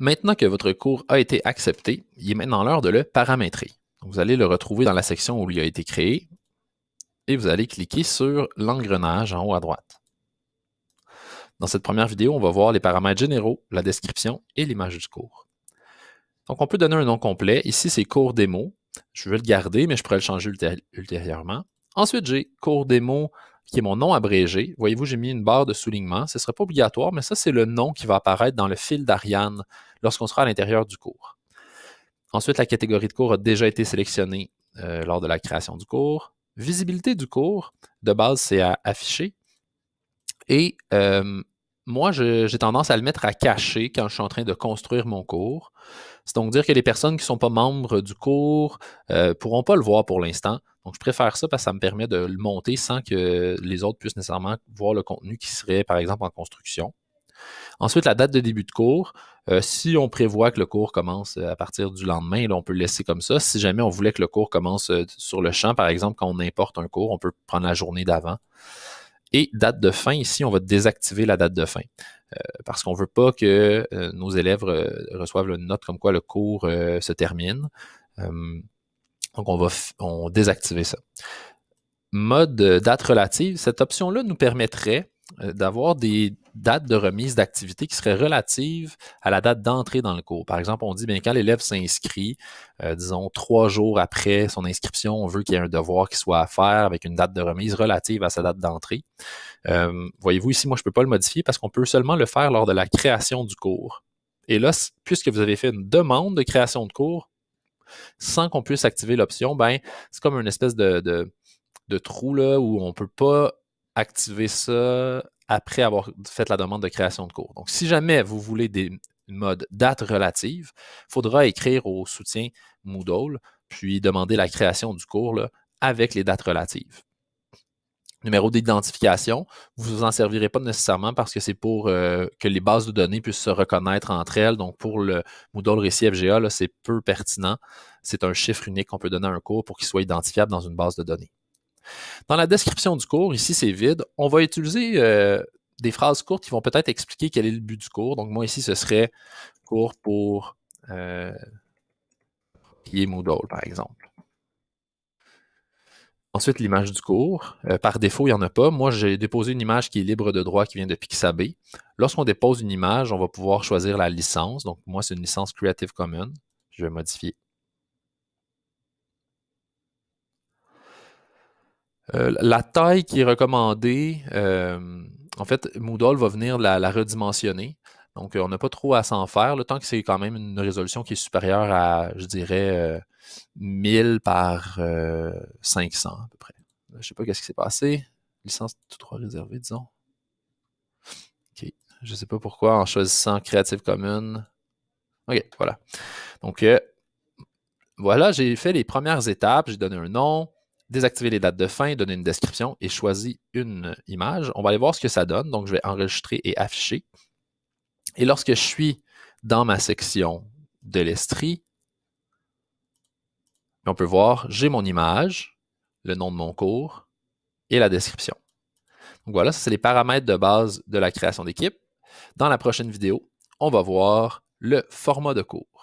Maintenant que votre cours a été accepté, il est maintenant l'heure de le paramétrer. Donc, vous allez le retrouver dans la section où il a été créé et vous allez cliquer sur l'engrenage en haut à droite. Dans cette première vidéo, on va voir les paramètres généraux, la description et l'image du cours. Donc, on peut donner un nom complet. Ici, c'est cours démo. Je vais le garder, mais je pourrais le changer ultérieurement. Ensuite, j'ai cours démo qui est mon nom abrégé. Voyez-vous, j'ai mis une barre de soulignement. Ce ne serait pas obligatoire, mais ça, c'est le nom qui va apparaître dans le fil d'Ariane lorsqu'on sera à l'intérieur du cours. Ensuite, la catégorie de cours a déjà été sélectionnée lors de la création du cours. Visibilité du cours, de base, c'est à afficher. Et moi, j'ai tendance à le mettre à cacher quand je suis en train de construire mon cours. C'est donc dire que les personnes qui ne sont pas membres du cours ne pourront pas le voir pour l'instant. Donc, je préfère ça parce que ça me permet de le monter sans que les autres puissent nécessairement voir le contenu qui serait, par exemple, en construction. Ensuite, la date de début de cours. Si on prévoit que le cours commence à partir du lendemain, là, on peut le laisser comme ça. Si jamais on voulait que le cours commence sur le champ, par exemple, quand on importe un cours, on peut prendre la journée d'avant. Et date de fin, ici, on va désactiver la date de fin parce qu'on ne veut pas que nos élèves reçoivent une note comme quoi le cours se termine. Donc, on va désactiver ça. Mode date relative, cette option-là nous permettrait d'avoir des dates de remise d'activité qui seraient relatives à la date d'entrée dans le cours. Par exemple, on dit, bien, quand l'élève s'inscrit, disons 3 jours après son inscription, on veut qu'il y ait un devoir qui soit à faire avec une date de remise relative à sa date d'entrée. Voyez-vous ici, moi, je ne peux pas le modifier parce qu'on peut seulement le faire lors de la création du cours. Et là, puisque vous avez fait une demande de création de cours, sans qu'on puisse activer l'option, ben, c'est comme une espèce de trou là, où on ne peut pas activer ça après avoir fait la demande de création de cours. Donc, si jamais vous voulez des modes date relative, il faudra écrire au soutien Moodle, puis demander la création du cours là, avec les dates relatives. Numéro d'identification, vous ne vous en servirez pas nécessairement parce que c'est pour que les bases de données puissent se reconnaître entre elles. Donc, pour le Moodle Récit FGA, c'est peu pertinent. C'est un chiffre unique qu'on peut donner à un cours pour qu'il soit identifiable dans une base de données. Dans la description du cours, ici, c'est vide. On va utiliser des phrases courtes qui vont peut-être expliquer quel est le but du cours. Donc, moi, ici, ce serait cours pour Moodle, par exemple. Ensuite, l'image du cours. Par défaut, il n'y en a pas. Moi, j'ai déposé une image qui est libre de droit qui vient de Pixabay. Lorsqu'on dépose une image, on va pouvoir choisir la licence. Donc, moi, c'est une licence Creative Commons. Je vais modifier. La taille qui est recommandée, en fait, Moodle va venir la redimensionner. Donc, on n'a pas trop à s'en faire, le temps que c'est quand même une résolution qui est supérieure à, je dirais, 1000 par 500 à peu près. Je ne sais pas qu'est-ce qui s'est passé. Licence tout droit réservé, disons. OK. Je ne sais pas pourquoi en choisissant Creative Commons. OK, voilà. Donc, voilà, j'ai fait les premières étapes. J'ai donné un nom, désactiver les dates de fin, donner une description et choisi une image. On va aller voir ce que ça donne. Donc, je vais enregistrer et afficher. Et lorsque je suis dans ma section de l'Estrie, on peut voir, j'ai mon image, le nom de mon cours et la description. Donc voilà, ça c'est les paramètres de base de la création d'équipe. Dans la prochaine vidéo, on va voir le format de cours.